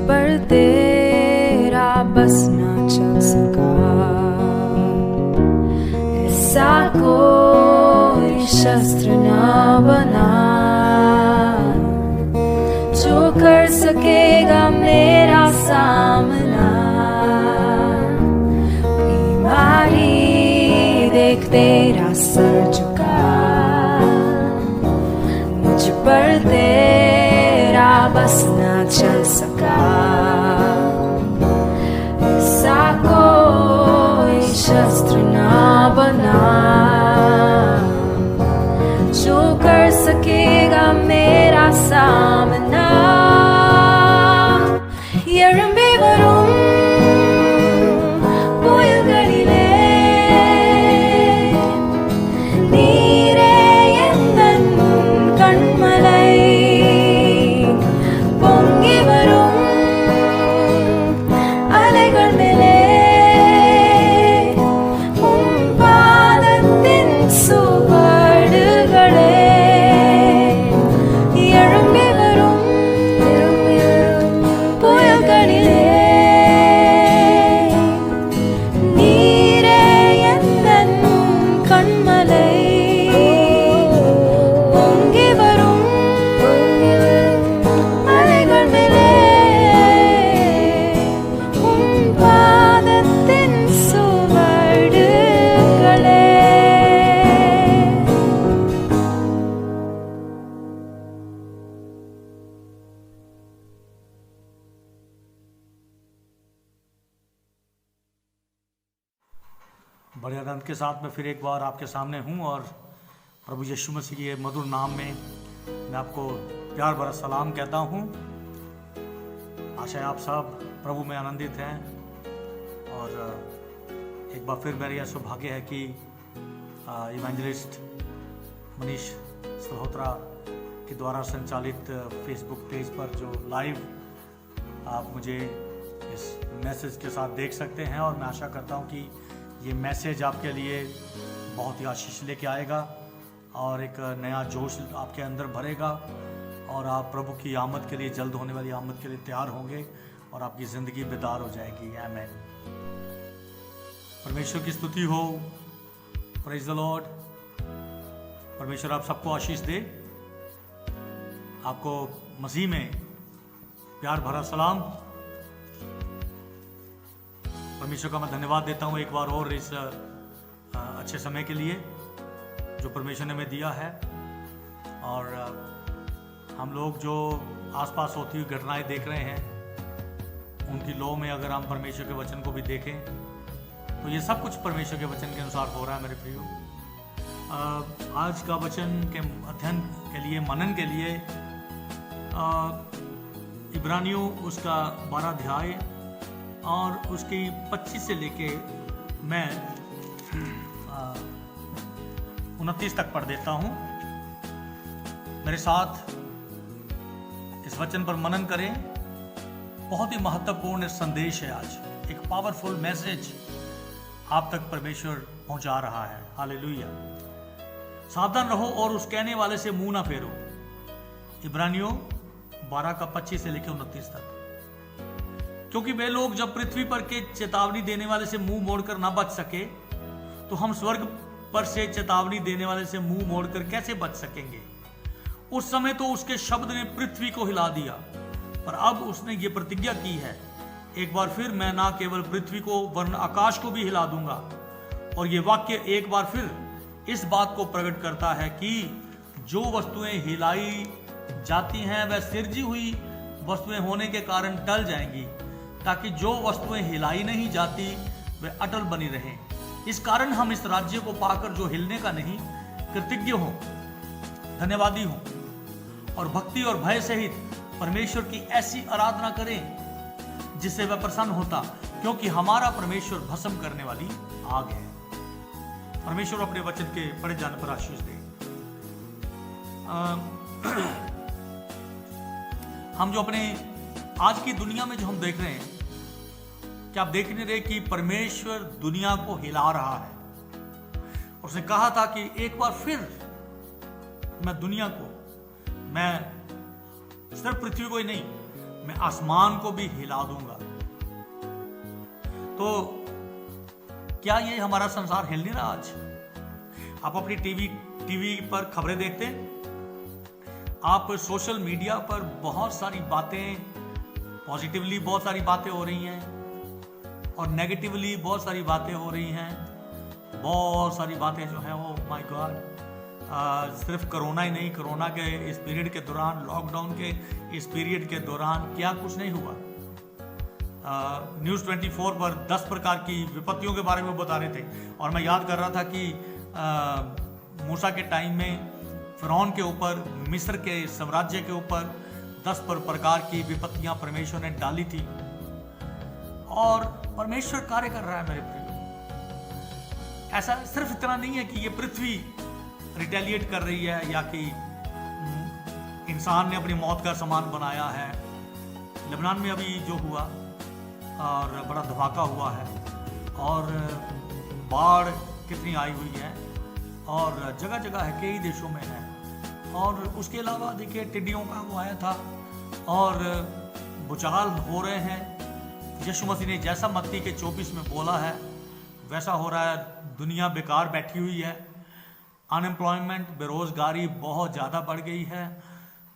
पर तेरा बस ना चल सका। ऐसा कोई शस्त्र ना बना जो कर सकेगा मेरा सामना। बीमारी देख तेरा सर झुका, मुझ पर तेरा बस ना चल सका। ऐसा कोई शस्त्र ना बना जो कर सकेगा मेरा सामना। எறும்பி வரும் புயல்களிலே நீரே எந்தன் கண்மலை. பொங்கி வரும் அலைகள் மேலே உம் பாதத்தின் சுவடுகளே. எழும்பி வரும் புயல்களிலே நீரே எந்தன் கண்மலை. பொங்கி வரும் அலைகள் மேலே உம் பாதத்தின் சுவடுகளே. बड़े आनंद के साथ मैं फिर एक बार आपके सामने हूँ और प्रभु यीशु मसीह के मधुर नाम में मैं आपको प्यार भरा सलाम कहता हूँ। आशा है आप सब प्रभु में आनंदित हैं और एक बार फिर मेरा यह सौभाग्य है कि इवेंजलिस्ट मनीष सल्होत्रा के द्वारा संचालित फेसबुक पेज पर जो लाइव आप मुझे इस मैसेज के साथ देख सकते हैं और मैं आशा करता हूँ कि ये मैसेज आपके लिए बहुत ही आशीष लेके आएगा और एक नया जोश आपके अंदर भरेगा और आप प्रभु की आमद के लिए, जल्द होने वाली आमद के लिए तैयार होंगे और आपकी ज़िंदगी बेदार हो जाएगी। आमीन। परमेश्वर की स्तुति हो। Praise the Lord. परमेश्वर आप सबको आशीष दे। आपको मसीह में प्यार भरा सलाम। परमेश्वर का मैं धन्यवाद देता हूँ एक बार और इस अच्छे समय के लिए जो परमेश्वर ने हमें दिया है। और हम लोग जो आसपास होती हुई घटनाएं देख रहे हैं उनकी लो में अगर हम परमेश्वर के वचन को भी देखें तो ये सब कुछ परमेश्वर के वचन के अनुसार हो रहा है। मेरे प्रियो, आज का वचन के अध्ययन के लिए, मनन के लिए इब्रानियों उसका 12 अध्याय और उसकी 25 से लेके मैं 29 तक पढ़ देता हूँ। मेरे साथ इस वचन पर मनन करें। बहुत ही महत्वपूर्ण संदेश है आज, एक पावरफुल मैसेज आप तक परमेश्वर पहुंचा रहा है। हालेलुया। सावधान रहो और उस कहने वाले से मुंह ना फेरो। इब्रानियों 12 का 25 से लेकर 29 तक। क्योंकि वे लोग जब पृथ्वी पर के चेतावनी देने वाले से मुंह मोड़कर ना बच सके तो हम स्वर्ग पर से चेतावनी देने वाले से मुंह मोड़कर कैसे बच सकेंगे। उस समय तो उसके शब्द ने पृथ्वी को हिला दिया, पर अब उसने ये प्रतिज्ञा की है, एक बार फिर मैं ना केवल पृथ्वी को वरन आकाश को भी हिला दूंगा। और ये वाक्य एक बार फिर इस बात को प्रकट करता है कि जो वस्तुएं हिलाई जाती हैं वह सिरजी हुई वस्तुएं होने के कारण टल जाएंगी, ताकि जो वस्तुएं हिलाई नहीं जाती वे अटल बनी रहें। इस कारण हम इस राज्य को पाकर जो हिलने का नहीं, कृतज्ञ हों, धन्यवादी हों और भक्ति और भय सहित परमेश्वर की ऐसी आराधना करें जिससे वह प्रसन्न होता, क्योंकि हमारा परमेश्वर भस्म करने वाली आग है। परमेश्वर अपने वचन के पढ़े जाने पर आशीष दे। हम जो अपने आज की दुनिया में जो हम देख रहे हैं, क्या आप देख नहीं रहे कि परमेश्वर दुनिया को हिला रहा है। उसने कहा था कि एक बार फिर मैं दुनिया को, मैं सिर्फ पृथ्वी को ही नहीं मैं आसमान को भी हिला दूंगा। तो क्या ये हमारा संसार हिल नहीं रहा आज? आप अपनी टीवी पर खबरें देखते हैं, आप सोशल मीडिया पर बहुत सारी बातें, पॉजिटिवली बहुत सारी बातें हो रही हैं और नेगेटिवली बहुत सारी बातें हो रही हैं। बहुत सारी बातें जो हैं वो माय गॉड, सिर्फ कोरोना ही नहीं, कोरोना के इस पीरियड के दौरान, लॉकडाउन के इस पीरियड के दौरान क्या कुछ नहीं हुआ। न्यूज़ 24 पर 10 प्रकार की विपत्तियों के बारे में बता रहे थे और मैं याद कर रहा था कि मूसा के टाइम में फिरौन के ऊपर, मिस्र के साम्राज्य के ऊपर 10 प्रकार की विपत्तियां परमेश्वर ने डाली थी और परमेश्वर कार्य कर रहा है मेरे प्रिय। ऐसा सिर्फ इतना नहीं है कि ये पृथ्वी रिटेलिएट कर रही है या कि इंसान ने अपनी मौत का सामान बनाया है। लेबनान में अभी जो हुआ और बड़ा धमाका हुआ है और बाढ़ कितनी आई हुई है और जगह जगह है, कई देशों में है। और उसके अलावा देखिए टिड्डियों का वो आया था और भूचाल हो रहे हैं। यीशु मसीह ने जैसा मत्ती के 24 में बोला है वैसा हो रहा है। दुनिया बेकार बैठी हुई है, अनएम्प्लॉयमेंट, बेरोजगारी बहुत ज़्यादा बढ़ गई है,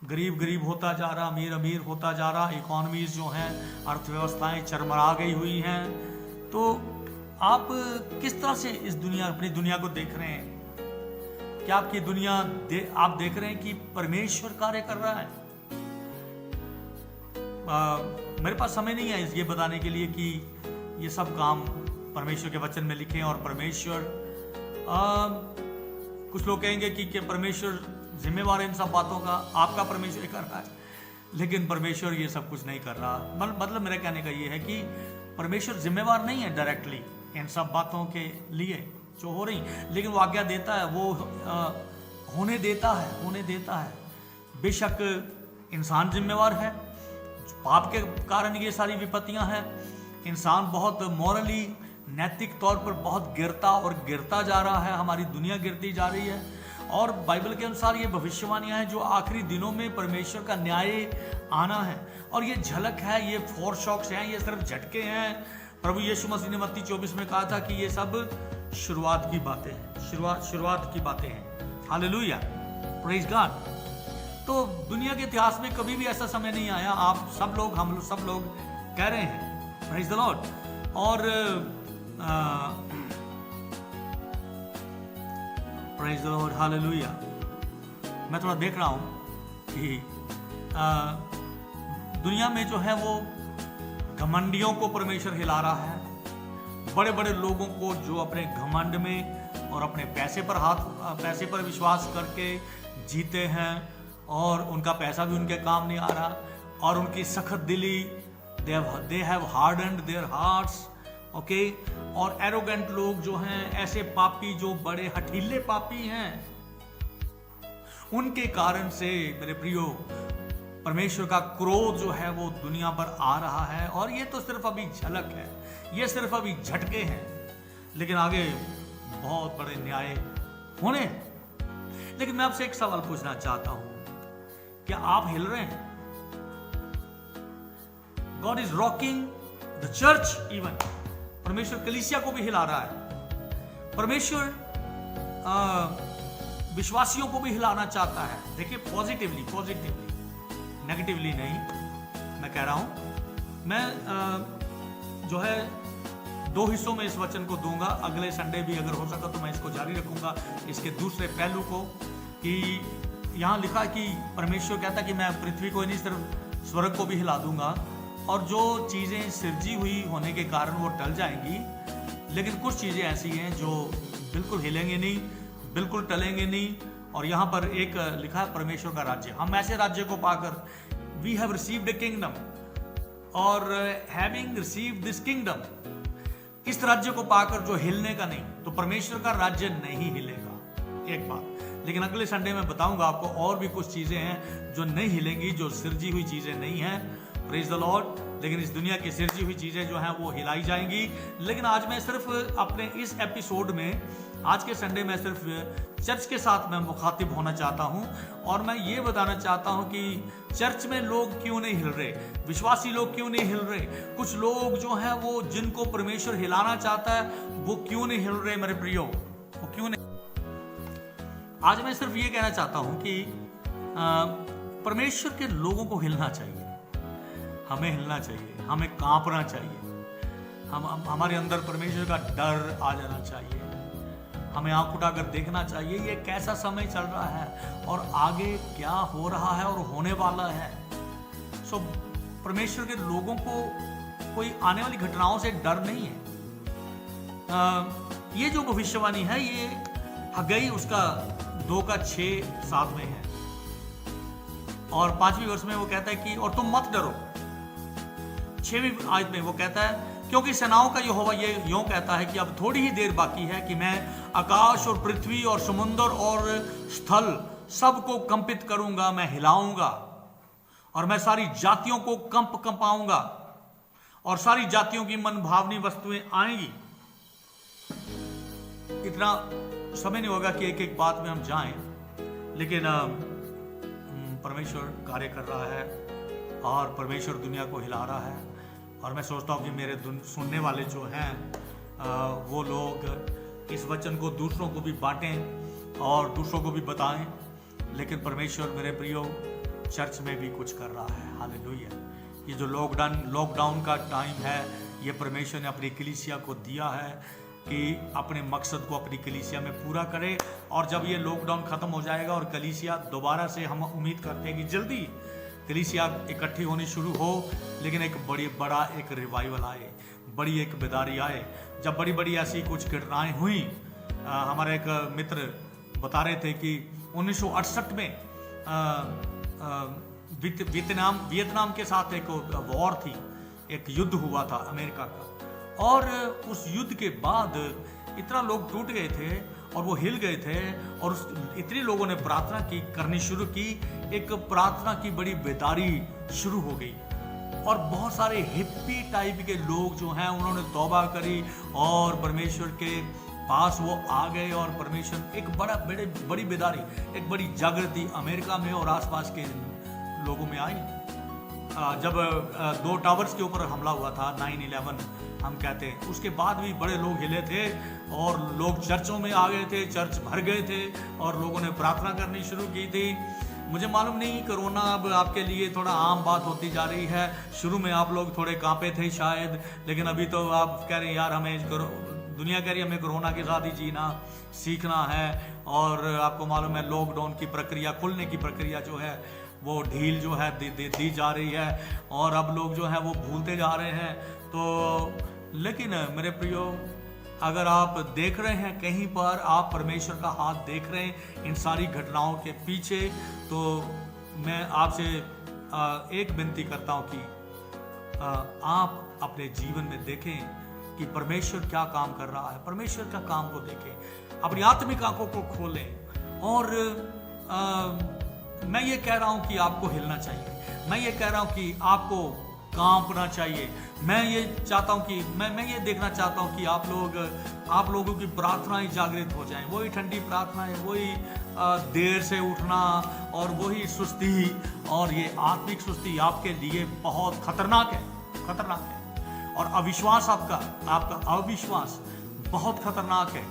गरीब गरीब होता जा रहा, अमीर अमीर होता जा रहा, इकोनॉमीज जो हैं, अर्थव्यवस्थाएं चरमरा गई हुई हैं। तो आप किस तरह से इस दुनिया, अपनी दुनिया को देख रहे हैं? क्या आपकी दुनिया आप देख रहे हैं कि परमेश्वर कार्य कर रहा है? मेरे पास समय नहीं है ये बताने के लिए कि ये सब काम परमेश्वर के वचन में लिखे और परमेश्वर, कुछ लोग कहेंगे कि परमेश्वर जिम्मेवार है इन सब बातों का, आपका परमेश्वर कर रहा है, लेकिन परमेश्वर ये सब कुछ नहीं कर रहा। मतलब मेरे कहने का ये है कि परमेश्वर जिम्मेवार नहीं है डायरेक्टली इन सब बातों के लिए जो हो रही, लेकिन वो आज्ञा देता है, वो होने देता है। बेशक इंसान जिम्मेवार है, पाप के कारण ये सारी विपत्तियां हैं। इंसान बहुत मॉरली, नैतिक तौर पर बहुत गिरता जा रहा है, हमारी दुनिया गिरती जा रही है। और बाइबल के अनुसार ये भविष्यवाणियां हैं जो आखिरी दिनों में परमेश्वर का न्याय आना है। और ये झलक है, ये फोरशॉक्स हैं, ये सिर्फ झटके हैं। प्रभु यीशु मसीह ने मत्ती 24 में कहा था कि ये सब शुरुआत की बातें हैं, शुरुआत की बातें हैं। Hallelujah, praise God. तो दुनिया के इतिहास में कभी भी ऐसा समय नहीं आया, आप सब लोग, हम सब लोग कह रहे हैं, प्रेज द लॉर्ड। और प्रेज द लॉर्ड, हालेलुया। मैं थोड़ा देख रहा हूं कि दुनिया में जो है वो घमंडियों को परमेश्वर हिला रहा है। बड़े बड़े लोगों को जो अपने घमंड में और अपने पैसे पर विश्वास करके जीते हैं और उनका पैसा भी उनके काम नहीं आ रहा, और उनकी सख्त दिली, they have hardened there hearts, okay. और एरोगेंट लोग जो हैं, ऐसे पापी जो बड़े हठीले पापी हैं, उनके कारण से मेरे प्रियो परमेश्वर का क्रोध जो है वो दुनिया पर आ रहा है। और ये तो सिर्फ अभी झलक है, ये सिर्फ अभी झटके हैं, लेकिन आगे बहुत बड़े न्याय होने हैं। लेकिन मैं आपसे एक सवाल पूछना चाहता हूं, क्या आप हिल रहे हैं? God is rocking the church even. परमेश्वर कलीसिया को भी हिला रहा है। परमेश्वर विश्वासियों को भी हिलाना चाहता है। देखिए पॉजिटिवली, नेगेटिवली नहीं मैं कह रहा हूं। मैं जो है 2 हिस्सों में इस वचन को दूंगा। अगले संडे भी अगर हो सका तो मैं इसको जारी रखूंगा, इसके दूसरे पहलू को। कि यहाँ लिखा कि परमेश्वर कहता कि मैं पृथ्वी को नहीं सिर्फ स्वर्ग को भी हिला दूंगा, और जो चीज़ें सिरजी हुई होने के कारण वो टल जाएंगी, लेकिन कुछ चीज़ें ऐसी हैं जो बिल्कुल हिलेंगे नहीं, बिल्कुल टलेंगे नहीं। और यहाँ पर एक लिखा है परमेश्वर का राज्य। हम ऐसे राज्य को पाकर, we have received a kingdom, और हैविंग रिसीव्ड दिस किंगडम, इस राज्य को पाकर जो हिलने का नहीं, तो परमेश्वर का राज्य नहीं हिलेगा, एक बात। लेकिन अगले संडे में बताऊंगा आपको और भी कुछ चीजें हैं जो नहीं हिलेंगी, जो सिरजी हुई चीजें नहीं हैं। Praise the Lord. लेकिन इस दुनिया की सिरजी हुई चीज़ें जो हैं वो हिलाई जाएंगी। लेकिन आज मैं सिर्फ अपने इस एपिसोड में, आज के संडे में सिर्फ चर्च के साथ मैं मुखातिब होना चाहता हूं और मैं ये बताना चाहता हूं कि चर्च में लोग क्यों नहीं हिल रहे, विश्वासी लोग क्यों नहीं हिल रहे, कुछ लोग जो हैं वो जिनको परमेश्वर हिलाना चाहता है वो क्यों नहीं हिल रहे मेरे प्रियो, वो क्यों नहीं। आज मैं सिर्फ ये कहना चाहता हूं कि परमेश्वर के लोगों को हिलना चाहिए, हमें हिलना चाहिए, हमें कांपना चाहिए, हमारे अंदर परमेश्वर का डर आ जाना चाहिए, हमें आंख उठाकर देखना चाहिए ये कैसा समय चल रहा है और आगे क्या हो रहा है और होने वाला है। सो परमेश्वर के लोगों को कोई आने वाली घटनाओं से डर नहीं है। ये जो भविष्यवाणी है ये हग्गई उसका 2:6-7 में है और 5वीं वर्ष में वो कहता है कि और तुम मत डरो। 6वीं आयत में वो कहता है क्योंकि सेनाओं का यहोवा ये यूं कहता है कि अब थोड़ी ही देर बाकी है कि मैं आकाश और पृथ्वी और समुद्र और स्थल सबको कंपित करूंगा, मैं हिलाऊंगा और मैं सारी जातियों को कंपाऊंगा और सारी जातियों की मनभावनी वस्तुएं आएंगी। इतना समय नहीं होगा कि एक एक बात में हम जाएं, लेकिन परमेश्वर कार्य कर रहा है और परमेश्वर दुनिया को हिला रहा है और मैं सोचता हूँ कि मेरे सुनने वाले जो हैं वो लोग इस वचन को दूसरों को भी बांटें और दूसरों को भी बताएं। लेकिन परमेश्वर मेरे प्रियो चर्च में भी कुछ कर रहा है। हालेलुया। ये जो लॉकडाउन का टाइम है ये परमेश्वर ने अपनी कलीसिया को दिया है कि अपने मकसद को अपनी कलीसिया में पूरा करे और जब ये लॉकडाउन खत्म हो जाएगा और कलीसिया दोबारा से, हम उम्मीद करते हैं कि जल्दी कलीसिया इकट्ठी होनी शुरू हो, लेकिन एक बड़ा एक रिवाइवल आए, बड़ी एक बेदारी आए। जब बड़ी बड़ी ऐसी कुछ घटनाएं हुई, हमारे एक मित्र बता रहे थे कि 1968 में वियतनाम के साथ एक वॉर थी, एक युद्ध हुआ था अमेरिका का और उस युद्ध के बाद इतना लोग टूट गए थे और वो हिल गए थे और इतने लोगों ने प्रार्थना करनी शुरू की, एक प्रार्थना की बड़ी बेदारी शुरू हो गई और बहुत सारे हिप्पी टाइप के लोग जो हैं उन्होंने तौबा करी और परमेश्वर के पास वो आ गए और परमेश्वर एक बड़ी बेदारी, एक बड़ी जागृति अमेरिका में और आसपास के लोगों में आई। जब 2 टावर्स के ऊपर हमला हुआ था 9/11 हम कहते हैं, उसके बाद भी बड़े लोग हिले थे और लोग चर्चों में आ गए थे, चर्च भर गए थे और लोगों ने प्रार्थना करनी शुरू की थी। मुझे मालूम नहीं कोरोना अब आपके लिए थोड़ा आम बात होती जा रही है, शुरू में आप लोग थोड़े कांपे थे शायद, लेकिन अभी तो आप कह रहे हैं यार हमें दुनिया कह रही है हमें कोरोना के साथ ही जीना सीखना है और आपको मालूम है लॉकडाउन की प्रक्रिया, खुलने की प्रक्रिया जो है वो ढील जो है दी जा रही है और अब लोग जो है वो भूलते जा रहे हैं। तो लेकिन मेरे प्रियो, अगर आप देख रहे हैं कहीं पर आप परमेश्वर का हाथ देख रहे हैं इन सारी घटनाओं के पीछे, तो मैं आपसे एक विनती करता हूं कि आप अपने जीवन में देखें कि परमेश्वर क्या काम कर रहा है, परमेश्वर का काम को देखें, अपनी आत्मिक आंखों को खोलें और मैं ये कह रहा हूं कि आपको हिलना चाहिए, मैं ये कह रहा हूं कि आपको कांपना चाहिए। मैं ये चाहता हूं कि मैं ये देखना चाहता हूं कि आप लोगों की प्रार्थनाएं जागृत हो जाएं, वही ठंडी प्रार्थनाएं, वही देर से उठना और वही सुस्ती, और ये आत्मिक सुस्ती आपके लिए बहुत खतरनाक है और अविश्वास, आपका अविश्वास बहुत खतरनाक है।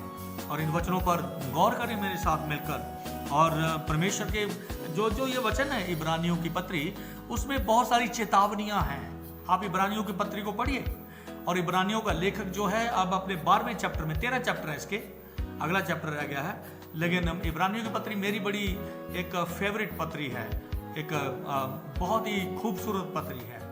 और इन वचनों पर गौर करें मेरे साथ मिलकर और परमेश्वर के जो ये वचन है इब्रानियों की पत्री, उसमें बहुत सारी चेतावनियां हैं। आप इब्रानियों की पत्री को पढ़िए और इब्रानियों का लेखक जो है अब अपने 12वें चैप्टर में, 13 चैप्टर है इसके, अगला चैप्टर रह गया है, लेकिन इब्रानियों की पत्री मेरी बड़ी एक फेवरेट पत्री है, एक बहुत ही खूबसूरत पत्री है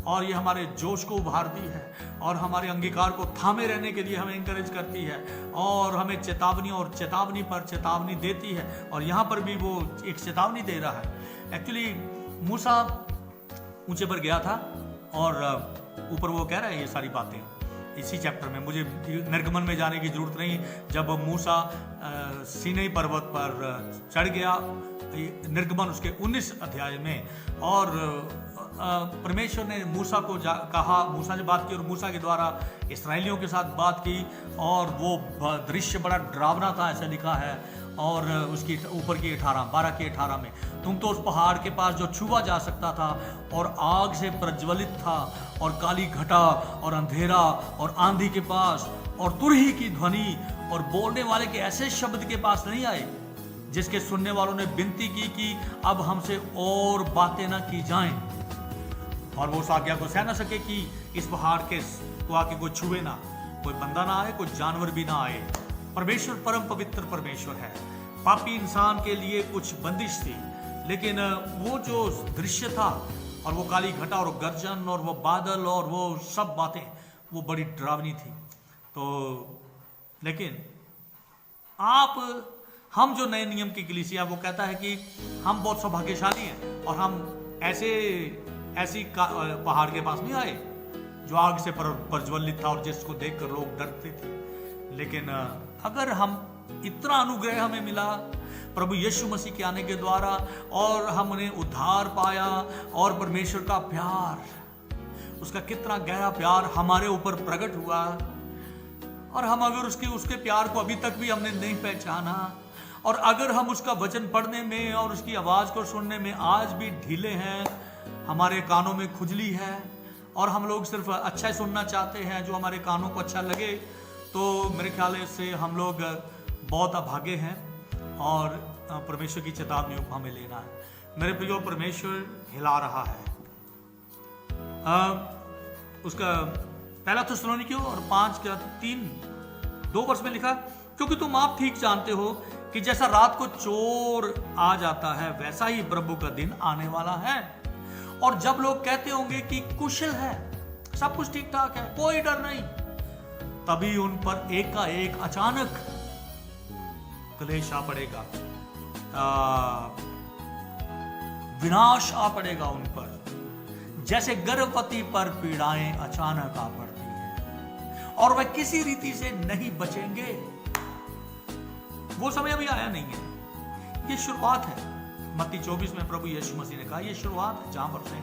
और ये हमारे जोश को उभारती है और हमारे अंगीकार को थामे रहने के लिए हमें इंकरेज करती है और हमें चेतावनी और चेतावनी पर चेतावनी देती है। और यहाँ पर भी वो एक चेतावनी दे रहा है। एक्चुअली मूसा ऊंचे पर गया था और ऊपर वो कह रहा है ये सारी बातें, इसी चैप्टर में, मुझे निर्गमन में जाने की जरूरत नहीं। जब मूसा सीनै पर्वत पर चढ़ गया, निर्गमन उसके 19 अध्याय में, और परमेश्वर ने मूसा को कहा, मूसा से बात की और मूसा के द्वारा इस्राएलियों के साथ बात की, और वो दृश्य बड़ा डरावना था, ऐसा लिखा है। और उसकी ऊपर की 12 की 18 में, तुम तो उस पहाड़ के पास जो छुआ जा सकता था और आग से प्रज्वलित था, और काली घटा और अंधेरा और आंधी के पास और तुरही की ध्वनि और बोलने वाले के ऐसे शब्द के पास नहीं आए जिसके सुनने वालों ने विनती की कि अब हमसे और बातें ना की जाएं, और वो उस आज्ञा को सह न सके कि इस पहाड़ के को आके कोई छुए ना, कोई बंदा ना आए, कोई जानवर भी ना आए। परमेश्वर परम पवित्र परमेश्वर है। पापी इंसान के लिए कुछ बंदिश थी, लेकिन वो जो दृश्य था, और वो काली घटा और गर्जन और वो बादल और वो सब बातें, वो बड़ी डरावनी थी। तो लेकिन हम जो नए नियम की कलीसिया, वो कहता है कि हम बहुत सौभाग्यशाली हैं, और हम ऐसी पहाड़ के पास नहीं आए जो आग से प्रज्वलित था और जिसको देखकर लोग डरते थे। लेकिन अगर हम इतना अनुग्रह हमें मिला प्रभु यीशु मसीह के आने के द्वारा, और हमने उद्धार पाया, और परमेश्वर का प्यार, उसका कितना गहरा प्यार हमारे ऊपर प्रकट हुआ, और हम अगर उसके प्यार को अभी तक भी हमने नहीं पहचाना, और अगर हम उसका वचन पढ़ने में और उसकी आवाज को सुनने में आज भी ढीले हैं, हमारे कानों में खुजली है, और हम लोग सिर्फ अच्छा सुनना चाहते हैं, जो हमारे कानों को अच्छा लगे, तो मेरे ख्याल से हम लोग बहुत अभागे हैं, और परमेश्वर की चेतावनी को हमें लेना है। मेरे प्रियो, परमेश्वर हिला रहा है। उसका पहला थिस्सलुनीकियों और 5:2 वर्ष में लिखा, क्योंकि तुम आप ठीक जानते हो कि जैसा रात को चोर आ जाता है, वैसा ही प्रभु का दिन आने वाला है। और जब लोग कहते होंगे कि कुशल है, सब कुछ ठीक ठाक है, कोई डर नहीं, तभी उन पर एकाएक अचानक क्लेश आ पड़ेगा, विनाश आ पड़ेगा उन पर, जैसे गर्भवती पर पीड़ाएं अचानक आ पड़ती हैं, और वह किसी रीति से नहीं बचेंगे। वो समय अभी आया नहीं है, ये शुरुआत है। मत्ती 24 में प्रभु यीशु मसीह ने कहा, ये शुरुआत है, जहां पर से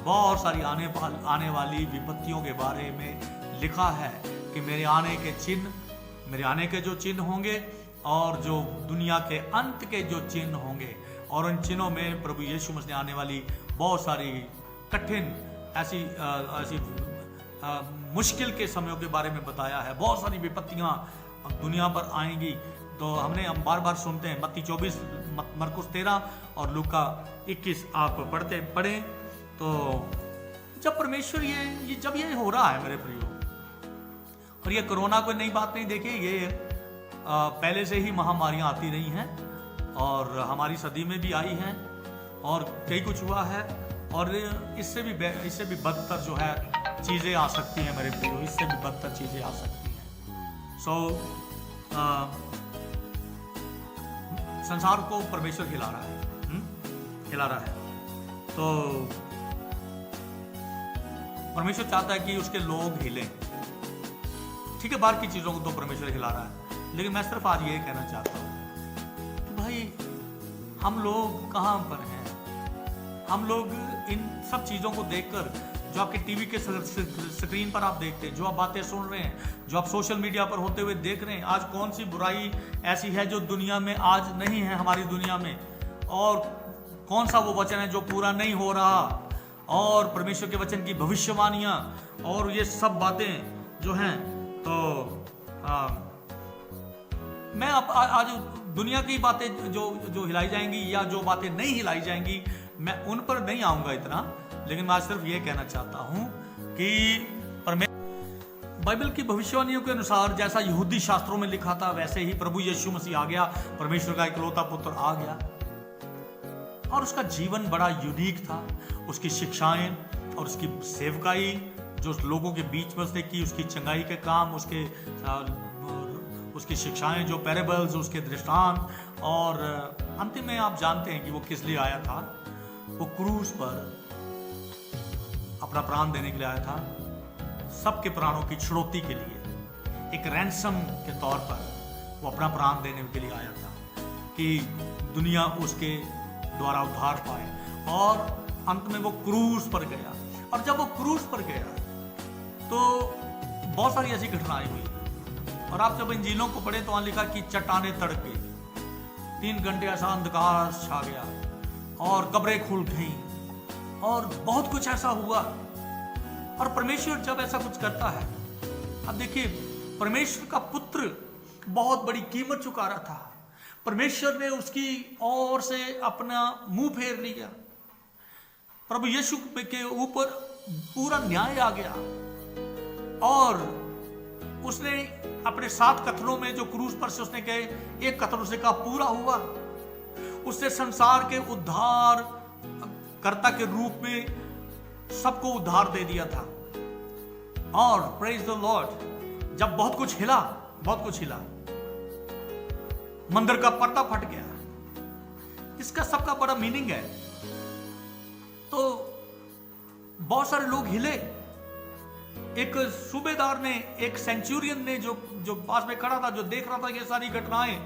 बहुत सारी आने वाली विपत्तियों के बारे में लिखा है कि मेरे आने के जो चिन्ह होंगे, और जो दुनिया के अंत के जो चिन्ह होंगे, और उन चिन्हों में प्रभु यीशु मसीह ने आने वाली बहुत सारी कठिन ऐसी मुश्किल के समयों के बारे में बताया है। बहुत सारी विपत्तियां दुनिया पर आएंगी। तो हम बार बार सुनते हैं, मत्ती 24, मरकुस 13 और लूका 21 आप पढ़ें। तो जब परमेश्वर जब ये हो रहा है मेरे प्रियो, और ये कोरोना कोई नई बात नहीं, देखिए ये पहले से ही महामारियां आती रही हैं, और हमारी सदी में भी आई हैं, और कई कुछ हुआ है, और इससे भी बदतर जो है चीज़ें आ सकती हैं मेरे प्रियो, इससे भी बदतर चीज़ें आ सकती हैं। संसार को परमेश्वर हिला रहा है। तो परमेश्वर चाहता है कि उसके लोग हिलें। ठीक है, बाहर की चीज़ों को तो परमेश्वर हिला रहा है, लेकिन मैं सिर्फ आज ये कहना चाहता हूँ कि भाई हम लोग कहाँ पर हैं। हम लोग इन सब चीज़ों को देखकर, जो आपके टीवी के स्क्रीन पर आप देखते हैं, जो आप बातें सुन रहे हैं, जो आप सोशल मीडिया पर होते हुए देख रहे हैं, आज कौन सी बुराई ऐसी है जो दुनिया में आज नहीं है, हमारी दुनिया में, और कौन सा वो वचन है जो पूरा नहीं हो रहा, और परमेश्वर के वचन की भविष्यवाणियाँ, और ये सब बातें जो हैं। तो मैं आज दुनिया की बातें जो हिलाई जाएंगी या जो बातें नहीं हिलाई जाएंगी, मैं उन पर नहीं आऊंगा इतना, लेकिन मैं सिर्फ ये कहना चाहता हूं कि बाइबल की भविष्यवाणियों के अनुसार जैसा यहूदी शास्त्रों में लिखा था, वैसे ही प्रभु यीशु मसीह आ गया, परमेश्वर का इकलौता पुत्र आ गया, और उसका जीवन बड़ा यूनिक था। उसकी शिक्षाएं और उसकी सेवकाई जो लोगों के बीच में उसने की, उसकी चंगाई के काम, उसकी शिक्षाएं, जो पैराबल्स, उसके दृष्टांत, और अंतिम में आप जानते हैं कि वो किस लिए आया था। वो क्रूस पर अपना प्राण देने के लिए आया था, सबके प्राणों की छुड़ौती के लिए, एक रैंसम के तौर पर वो अपना प्राण देने के लिए आया था कि दुनिया उसके द्वारा उद्धार पाए। और अंत में वो क्रूस पर गया, और जब वो क्रूस पर गया तो बहुत सारी ऐसी घटनाएं हुई। और आप जब इंजीलों को पढ़े तो वहां लिखा कि चट्टानें तड़क गई, 3 घंटे ऐसा अंधकार छा गया और कब्रें खुल गई और बहुत कुछ ऐसा हुआ। और परमेश्वर जब ऐसा कुछ करता है, अब देखिए, परमेश्वर का पुत्र बहुत बड़ी कीमत चुका रहा था, परमेश्वर ने उसकी ओर से अपना मुंह फेर लिया, प्रभु यीशु के ऊपर पूरा न्याय आ गया। और उसने अपने 7 कथनों में जो क्रूस पर से उसने कहे, एक कथन उसने कहा पूरा हुआ। उसने संसार के उद्धार कर्ता के रूप में सबको उद्धार दे दिया था। और प्रेज द लॉर्ड, जब बहुत कुछ हिला, मंदिर का पर्दा फट गया। इसका सबका बड़ा मीनिंग है। तो बहुत सारे लोग हिले। एक सूबेदार ने, एक सेंचुरियन ने जो पास में खड़ा था, जो देख रहा था ये सारी घटनाएं,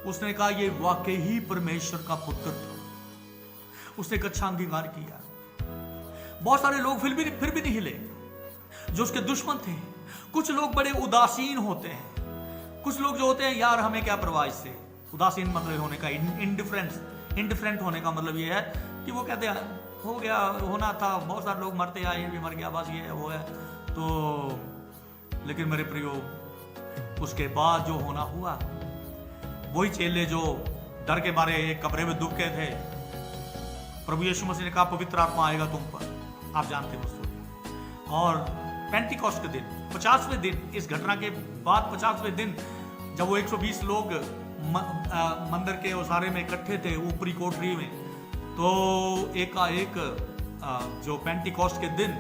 उसने कहा ये वाकई ही परमेश्वर का पुत्र था। उसने एक अच्छा अंगीकार किया। बहुत सारे लोग फिर भी नहीं हिले, जो उसके दुश्मन थे। कुछ लोग बड़े उदासीन होते हैं। कुछ लोग जो होते हैं, यार हमें क्या परवाह इससे। उदासीन मतलब होने का, इंडिफरेंट होने का मतलब ये है कि वो कहते हैं हो गया, होना था, बहुत सारे लोग मरते आए, ये भी मर गया, बस ये है वो है। तो लेकिन मेरे प्रियो, उसके बाद जो होना हुआ, वही चेले जो डर के मारे एक कमरे में दुबके थे, प्रभु यीशु मसीह ने कहा पवित्र आत्मा आएगा तुम पर। आप जानते हो स्टोरी। और पेंटिकॉस्ट के दिन, 50वें दिन, इस घटना के बाद 50वें दिन, जब वो 120 लोग मंदिर के उसारे में इकट्ठे थे ऊपरी कोठरी में, तो एकाएक जो पेंटिकॉस्ट के दिन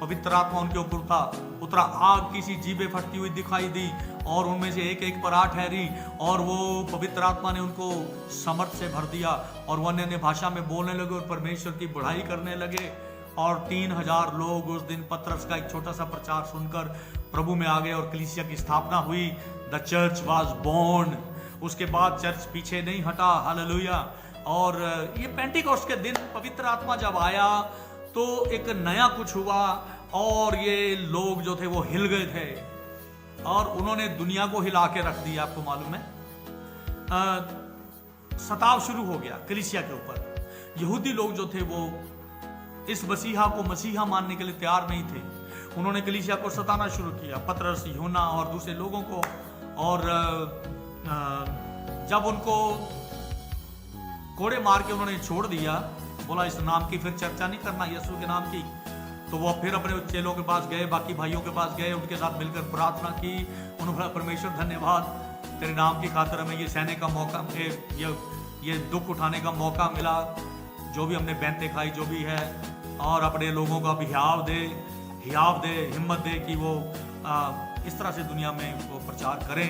पवित्र आत्मा उनके ऊपर उतरा। आग की सी जीभें फटती हुई दिखाई दी और उनमें से एक एक पर आ ठहरी, और वो पवित्र आत्मा ने उनको समर्थ से भर दिया और वो अन्य भाषा में बोलने लगे और परमेश्वर की बढ़ाई करने लगे। और 3000 लोग उस दिन पतरस का एक छोटा सा प्रचार सुनकर प्रभु में आ गए और कलीसिया की स्थापना हुई। The church was born. उसके बाद चर्च पीछे नहीं हटा। हालेलुया। और ये पेंटिकॉस्ट के दिन पवित्र आत्मा जब आया तो एक नया कुछ हुआ, और ये लोग जो थे वो हिल गए थे और उन्होंने दुनिया को हिला के रख दिया। आपको मालूम है, सताव शुरू हो गया कलीसिया के ऊपर। यहूदी लोग जो थे वो इस मसीहा को मसीहा मानने के लिए तैयार नहीं थे। उन्होंने कलीसिया को सताना शुरू किया, पतरस, यूहन्ना और दूसरे लोगों को। और जब उनको कोड़े मार के उन्होंने छोड़ दिया, बोला इस नाम की फिर चर्चा नहीं करना, यीशु के नाम की, तो वो फिर अपने चेलों के पास गए, बाकी भाइयों के पास गए, उनके साथ मिलकर प्रार्थना की। उन्होंने परमेश्वर धन्यवाद, तेरे नाम की खातिर हमें ये सहने का मौका, ये दुख उठाने का मौका मिला, जो भी हमने बैंतें खाई, जो भी है, और अपने लोगों का भी हियाव दे, हिम्मत दे कि वो इस तरह से दुनिया में वो प्रचार करें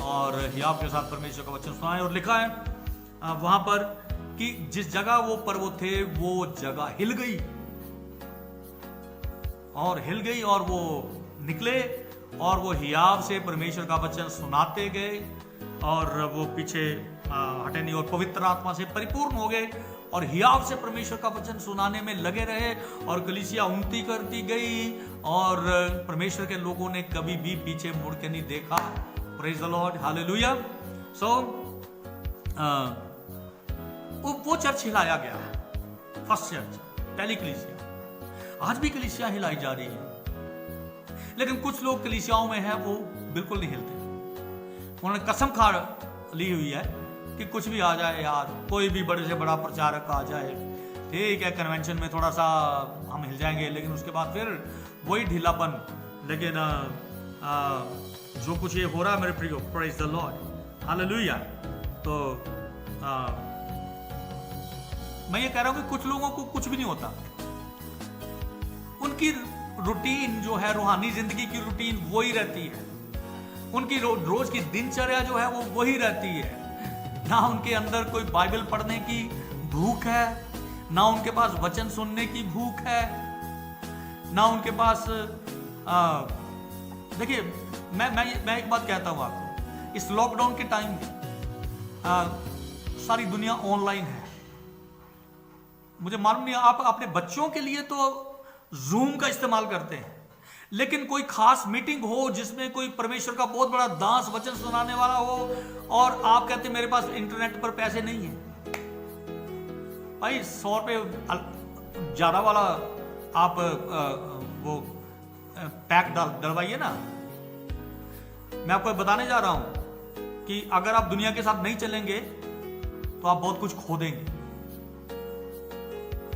और हियाव के साथ परमेश्वर का वचन सुनाएं। और लिखा है वहां पर कि जिस जगह वो पर्वत थे वो जगह हिल गई और वो निकले और वो हियाव से परमेश्वर का वचन सुनाते गए और वो पीछे हटे नहीं और पवित्र आत्मा से परिपूर्ण हो गए और हियाव से परमेश्वर का वचन सुनाने में लगे रहे और कलीसिया उन्नति करती गई और परमेश्वर के लोगों ने कभी भी पीछे मुड़ के नहीं देखा। Praise the Lord, hallelujah. So वो चर्च हिलाया गया, फर्स्ट चर्च, पहली कलीसिया। आज भी कलीसिया हिलाई जा रही है, लेकिन कुछ लोग कलीसियाओं में है वो बिल्कुल नहीं हिलते। उन्होंने कसम खा ली हुई है कि कुछ भी आ जाए यार, कोई भी बड़े से बड़ा प्रचारक आ जाए, ठीक है, कन्वेंशन में थोड़ा सा हम हिल जाएंगे, लेकिन उसके बाद फिर वही ढीलापन। लेकिन जो कुछ ये हो रहा है मेरे प्रियो, प्रेज द लॉर्ड, हालेलुया। तो मैं ये कह रहा हूं कि कुछ लोगों को कुछ भी नहीं होता, उनकी रूटीन जो है, रूहानी जिंदगी की रूटीन वही रहती है, उनकी रोज की दिनचर्या जो है वो वही रहती है। ना उनके अंदर कोई बाइबल पढ़ने की भूख है, ना उनके पास वचन सुनने की भूख है, ना उनके पास देखिए, मैं एक बात कहता हूं आपको, इस लॉकडाउन के टाइम में सारी दुनिया ऑनलाइन है। मुझे मालूम नहीं, आप अपने बच्चों के लिए तो जूम का इस्तेमाल करते हैं, लेकिन कोई खास मीटिंग हो जिसमें कोई परमेश्वर का बहुत बड़ा दास वचन सुनाने वाला हो और आप कहते मेरे पास इंटरनेट पर पैसे नहीं है, भाई 100 रुपये ज्यादा वाला आप वो पैक डलवाइए ना। मैं आपको बताने जा रहा हूं कि अगर आप दुनिया के साथ नहीं चलेंगे तो आप बहुत कुछ खो देंगे।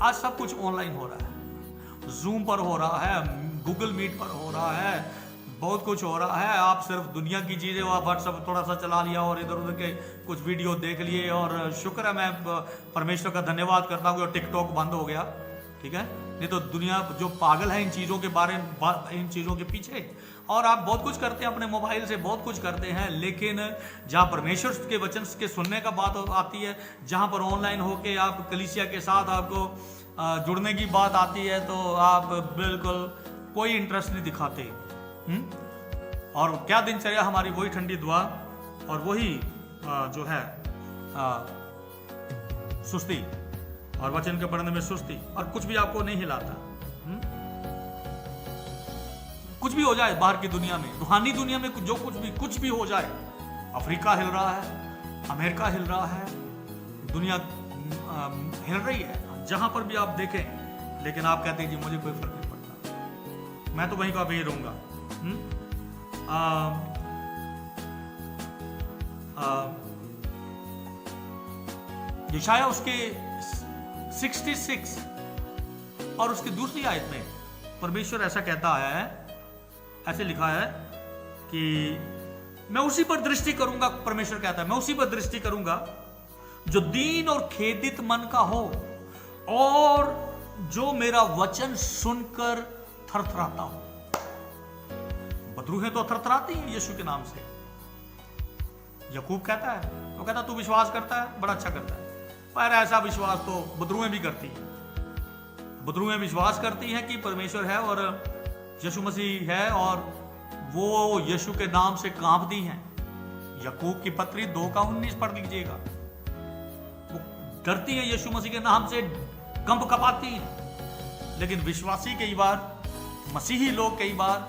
आज सब कुछ ऑनलाइन हो रहा है, जूम पर हो रहा है, गूगल मीट पर हो रहा है, बहुत कुछ हो रहा है। आप सिर्फ दुनिया की चीजें, आप व्हाट्सएप थोड़ा सा चला लिया और इधर उधर के कुछ वीडियो देख लिए, और शुक्र है, मैं परमेश्वर का धन्यवाद करता हूँ कि टिकटॉक बंद हो गया, ठीक है। नहीं तो दुनिया जो पागल है इन चीज़ों के बारे में, इन चीज़ों के पीछे, और आप बहुत कुछ करते हैं अपने मोबाइल से, बहुत कुछ करते हैं, लेकिन जहाँ परमेश्वर के वचन के सुनने का बात आती है, जहाँ पर ऑनलाइन होके आप कलीसिया के साथ आपको जुड़ने की बात आती है, तो आप बिल्कुल कोई इंटरेस्ट नहीं दिखाते। और क्या दिनचर्या हमारी, वही ठंडी दुआ और वही जो है सुस्ती, और वचन के पढ़ने में सुस्ती, और कुछ भी आपको नहीं हिलाता। कुछ भी हो जाए बाहर की दुनिया में, रूहानी दुनिया में जो कुछ भी हो जाए, अफ्रीका हिल रहा है, अमेरिका हिल रहा है, दुनिया हिल रही है, जहां पर भी आप देखें, लेकिन आप कहते हैं जी मुझे कोई फर्क नहीं पड़ता, मैं तो वहीं का वहीं रहूंगा। यशाया उसके 66 और उसकी दूसरी आयत में परमेश्वर ऐसा कहता आया है, ऐसे लिखा है कि मैं उसी पर दृष्टि करूंगा, परमेश्वर कहता है मैं उसी पर दृष्टि करूंगा जो दीन और खेदित मन का हो और जो मेरा वचन सुनकर थरथराता हो। बदरूहें तो थरथराती हैं यीशु के नाम से। याकूब कहता है, वो कहता तू विश्वास करता है, बड़ा अच्छा करता है, पर ऐसा विश्वास तो बदरूहें भी करती हैं। बदरूहें विश्वास करती हैं कि परमेश्वर है और यीशु मसीह है, और वो यीशु के नाम से कांपती हैं। याकूब की पत्री 2:19 पढ़ लीजिएगा। वो डरती है यीशु मसीह के नाम से, कंप कपाती हैं। लेकिन विश्वासी कई बार, मसीही लोग कई बार,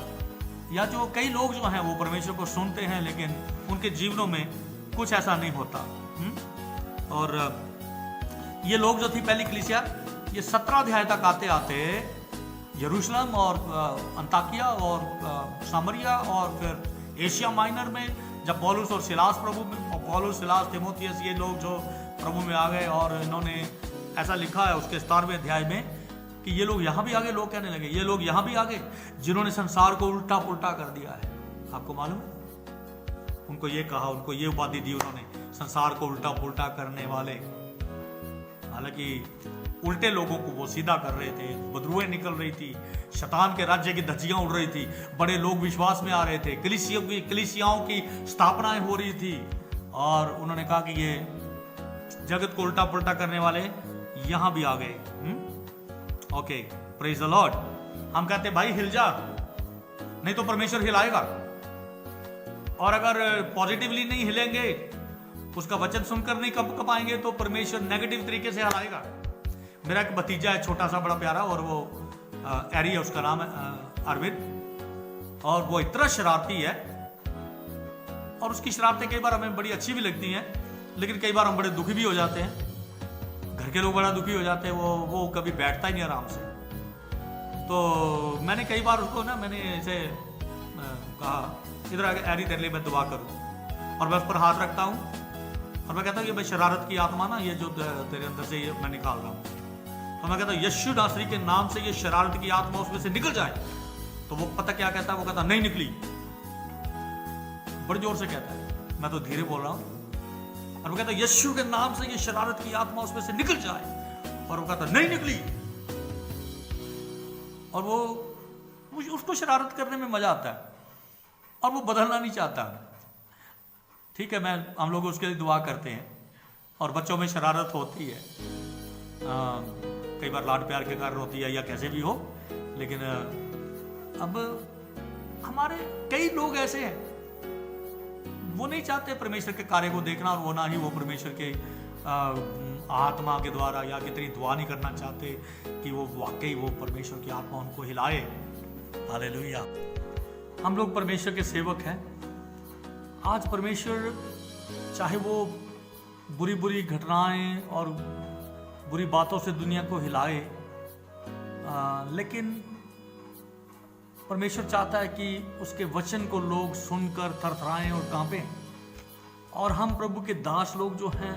या जो कई लोग जो हैं वो परमेश्वर को सुनते हैं, लेकिन उनके जीवनों में कुछ ऐसा नहीं होता। और ये लोग जो थी पहली कलीसिया, ये 17 अध्याय तक आते आते यरूशलेम और अंताकिया और सामरिया और फिर एशिया माइनर में, जब पौलुस और सिलास पौलुस, सिलास, तीमुथियुस, ये लोग जो प्रभु में आ गए, और इन्होंने ऐसा लिखा है उसके 17वें अध्याय में कि ये लोग यहाँ भी आगे, लोग कहने लगे ये लोग यहाँ भी आगे जिन्होंने संसार को उल्टा पुल्टा कर दिया है। आपको मालूम है, उनको ये कहा, उनको ये उपाधि दी उन्होंने, संसार को उल्टा पुल्टा करने वाले। हालांकि उल्टे लोगों को वो सीधा कर रहे थे, बदरूहें निकल रही थी, शैतान के राज्य की धज्जियां उड़ रही थी, बड़े लोग विश्वास में आ रहे थे, कलीसियाओं की स्थापनाएं हो रही थी, और उन्होंने कहा कि ये जगत को उल्टा पुल्टा करने वाले यहां भी आ गए। Okay, praise the Lord. हम कहते भाई हिल जा, नहीं तो परमेश्वर हिलाएगा, और अगर पॉजिटिवली नहीं हिलेंगे, उसका वचन सुनकर नहीं कपाएंगे, तो परमेश्वर नेगेटिव तरीके से हिलाएगा। मेरा एक भतीजा है, छोटा सा, बड़ा प्यारा, और वो एरी है उसका नाम है, अरविंद, और वो इतना शरारती है, और उसकी शरारतें कई बार हमें बड़ी अच्छी भी लगती हैं, लेकिन कई बार हम बड़े दुखी भी हो जाते हैं। घर के लोग बड़ा दुखी हो जाते हैं, वो कभी बैठता ही नहीं आराम से। तो मैंने कई बार उसको ना, मैंने ऐसे कहा इधर आके, एरी तेरे लिए मैं दुआ करूं, और मैं उस पर हाथ रखता हूं और मैं कहता हूं ये भाई शरारत की आत्मा ना, ये जो तेरे अंदर से ये मैं निकाल रहा हूं, तो मैं कहता हूं यीशु नासरी के नाम से ये शरारत की आत्मा उसमें से निकल जाए। तो वो पता क्या कहता है, वो कहता नहीं निकली, बड़े जोर से कहता है, मैं तो धीरे बोल रहा हूं, और वो कहता यीशु के नाम से ये शरारत की आत्मा उसमें से निकल जाए, और वो कहता नहीं निकली। और वो उसको शरारत करने में मजा आता है, और वो बदलना नहीं चाहता। ठीक है, हम लोग उसके लिए दुआ करते हैं, और बच्चों में शरारत होती है, कई बार लाड प्यार के कारण होती है या कैसे भी हो, लेकिन अब हमारे कई लोग ऐसे हैं, वो नहीं चाहते परमेश्वर के कार्य को देखना, और वो ना ही वो परमेश्वर के आत्मा के द्वारा या कितनी दुआ नहीं करना चाहते कि वो वाकई वो परमेश्वर की आत्मा उनको हिलाए। हालेलुया। हम लोग परमेश्वर के सेवक हैं। आज परमेश्वर चाहे वो बुरी बुरी घटनाएं और बुरी बातों से दुनिया को हिलाए, लेकिन परमेश्वर चाहता है कि उसके वचन को लोग सुनकर थरथराएं और कांपें। और हम प्रभु के दास लोग जो हैं,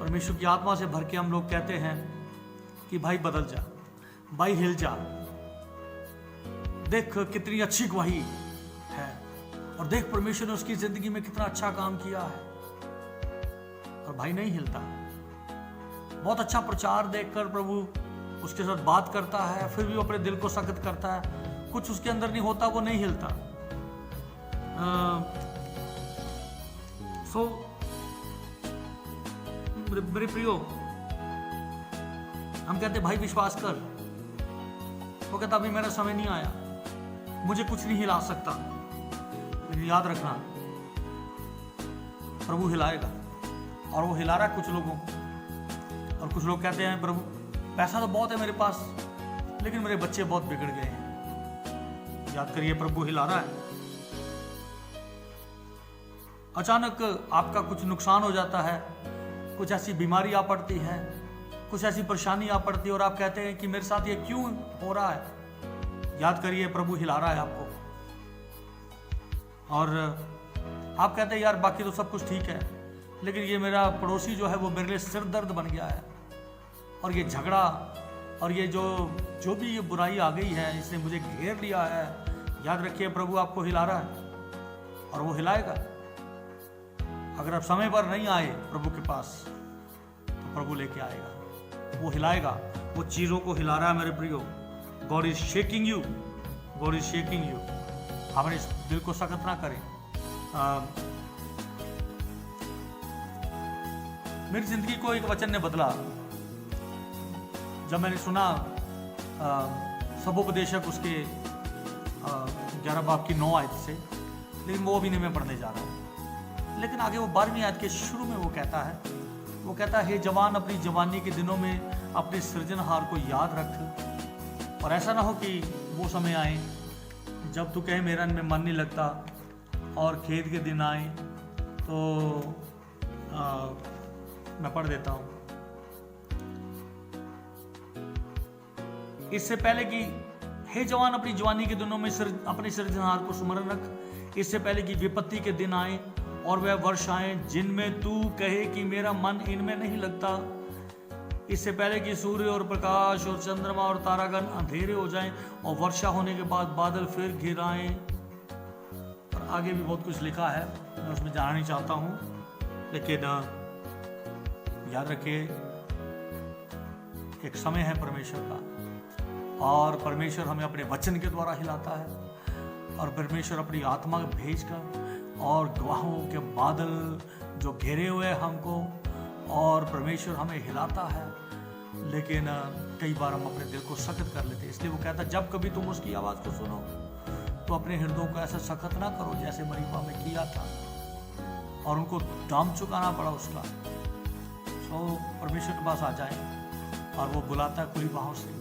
परमेश्वर की आत्मा से भर के हम लोग कहते हैं कि भाई बदल जा, भाई हिल जा, देख कितनी अच्छी गवाही है, और देख परमेश्वर ने उसकी जिंदगी में कितना अच्छा काम किया है। और भाई नहीं हिलता। बहुत अच्छा प्रचार देखकर प्रभु उसके साथ बात करता है, फिर भी वो अपने दिल को सख्त करता है, कुछ उसके अंदर नहीं होता, वो नहीं हिलता। मेरे प्रियो, हम कहते भाई विश्वास कर, वो कहता अभी मेरा समय नहीं आया, मुझे कुछ नहीं हिला सकता। लेकिन याद रखना, प्रभु हिलाएगा, और वो हिला रहा है कुछ लोगों को। और कुछ लोग कहते हैं प्रभु पैसा तो बहुत है मेरे पास, लेकिन मेरे बच्चे बहुत बिगड़ गए हैं। याद करिए, प्रभु हिला रहा है। अचानक आपका कुछ नुकसान हो जाता है, कुछ ऐसी बीमारी आ पड़ती है, कुछ ऐसी परेशानी आ पड़ती है, और आप कहते हैं कि मेरे साथ ये क्यों हो रहा है। याद करिए, प्रभु हिला रहा है आपको। और आप कहते हैं यार बाकी तो सब कुछ ठीक है, लेकिन ये मेरा पड़ोसी जो है वो मेरे लिए सिर दर्द बन गया है, और ये झगड़ा और ये जो भी ये बुराई आ गई है, इसने मुझे घेर लिया है। याद रखिए, प्रभु आपको हिला रहा है, और वो हिलाएगा। अगर आप समय पर नहीं आए प्रभु के पास, तो प्रभु लेके आएगा, वो हिलाएगा। वो चीजों को हिला रहा है मेरे प्रियो। God is shaking you, God is shaking you. हमारे इस दिल को सख्त ना करें। मेरी जिंदगी को एक वचन ने बदला जब मैंने सुना सबोपदेशक उसके 11 बाब की 9 आयत से, लेकिन वो भी नहीं मैं पढ़ने जा रहा हूँ। लेकिन आगे वो 12वीं आयत के शुरू में वो कहता है हे जवान, अपनी जवानी के दिनों में अपने सृजनहार को याद रख, और ऐसा ना हो कि वो समय आए जब तू कहे मेरा इनमें मन नहीं लगता, और खेत के दिन आए तो मैं पढ़ देता हूँ। इससे पहले कि हे जवान, अपनी जवानी के दिनों में अपने सृजनहार को स्मरण रख, इससे पहले कि विपत्ति के दिन आए और वह वर्ष आए जिनमें तू कहे कि मेरा मन इनमें नहीं लगता। इससे पहले कि सूर्य और प्रकाश और चंद्रमा और तारागण अंधेरे हो जाएं और वर्षा होने के बाद बादल फिर घिर आए। और आगे भी बहुत कुछ लिखा है, मैं उसमें जाना नहीं चाहता हूँ, लेकिन याद रखिए एक समय है परमेश्वर का, और परमेश्वर हमें अपने वचन के द्वारा हिलाता है, और परमेश्वर अपनी आत्मा भेजकर और गवाहों के बादल जो घेरे हुए हैं हमको, और परमेश्वर हमें हिलाता है। लेकिन कई बार हम अपने दिल को सख्त कर लेते हैं। इसलिए वो कहता है जब कभी तुम उसकी आवाज़ को सुनो तो अपने हृदयों को ऐसा सख्त ना करो जैसे मरीबा में किया था, और उनको दाम चुकाना पड़ा उसका। तो परमेश्वर के पास आ जाए, और वो बुलाता है खुली बाहों से।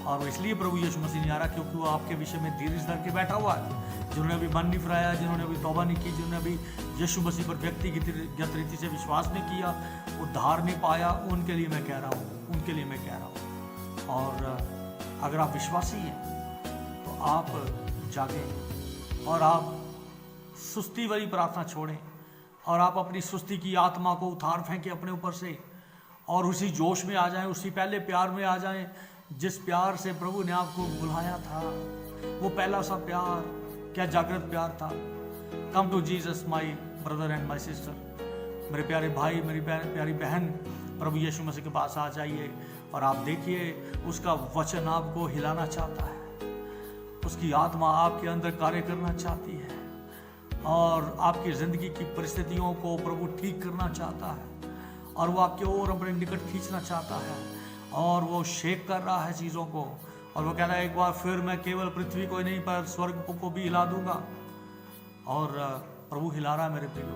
और वो इसलिए प्रभु यीशु मसीह नहीं आ रहा क्योंकि वो आपके विषय में धीरज धर के बैठा हुआ है। जिन्होंने अभी मन नहीं फिराया, जिन्होंने अभी तौबा नहीं की, जिन्होंने अभी यीशु मसीह पर व्यक्तिगत रीति से विश्वास नहीं किया, उद्धार नहीं पाया, उनके लिए मैं कह रहा हूँ, उनके लिए मैं कह रहा हूँ। और अगर आप विश्वासी हैं तो आप जागें, और आप सुस्ती वाली प्रार्थना छोड़ें, और आप अपनी सुस्ती की आत्मा को उतार फेंकें अपने ऊपर से, और उसी जोश में आ जाएं, उसी पहले प्यार में आ जाएं जिस प्यार से प्रभु ने आपको बुलाया था। वो पहला सा प्यार क्या जागृत प्यार था। Come to Jesus my brother and my sister. मेरे प्यारे भाई, मेरी प्यारी बहन, प्रभु यीशु मसीह के पास आ जाइए, और आप देखिए उसका वचन आपको हिलाना चाहता है, उसकी आत्मा आपके अंदर कार्य करना चाहती है, और आपकी ज़िंदगी की परिस्थितियों को प्रभु ठीक करना चाहता है, और वो आपके ओर अपने निकट खींचना चाहता है, और वो शेक कर रहा है चीज़ों को, और वो कह रहा है एक बार फिर मैं केवल पृथ्वी को ही नहीं पर स्वर्ग को भी हिला दूंगा। और प्रभु हिला रहा है मेरे प्रियो।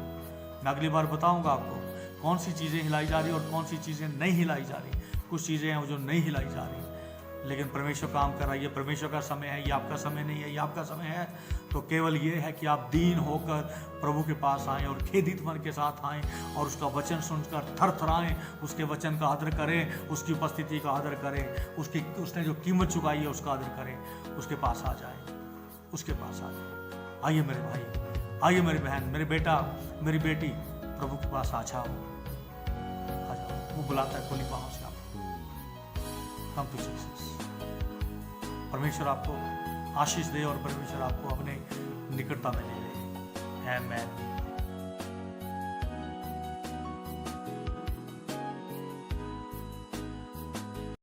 मैं अगली बार बताऊंगा आपको कौन सी चीज़ें हिलाई जा रही और कौन सी चीज़ें नहीं हिलाई जा रही। कुछ चीज़ें हैं जो नहीं हिलाई जा रही, लेकिन परमेश्वर काम कर रहा है। ये परमेश्वर का समय है, ये आपका समय नहीं है, ये आपका समय है। तो केवल ये है कि आप दीन होकर प्रभु के पास आएँ और खेदित मन के साथ आएँ और उसका वचन सुनकर थरथराएँ, उसके वचन का आदर करें, उसकी उपस्थिति का आदर करें, उसने जो कीमत चुकाई है उसका आदर करें, उसके पास आ जाएँ, उसके पास आ जाएँ। आइए मेरे भाई, आइए मेरी बहन, मेरे बेटा, मेरी बेटी, प्रभु के पास आ जाओ। वो बुलाता है खुली बाहों से आपको। Come to Jesus. परमेश्वर आपको आशीष दे और परमेश्वर आपको अपने निकटता में ले ले। आमेन।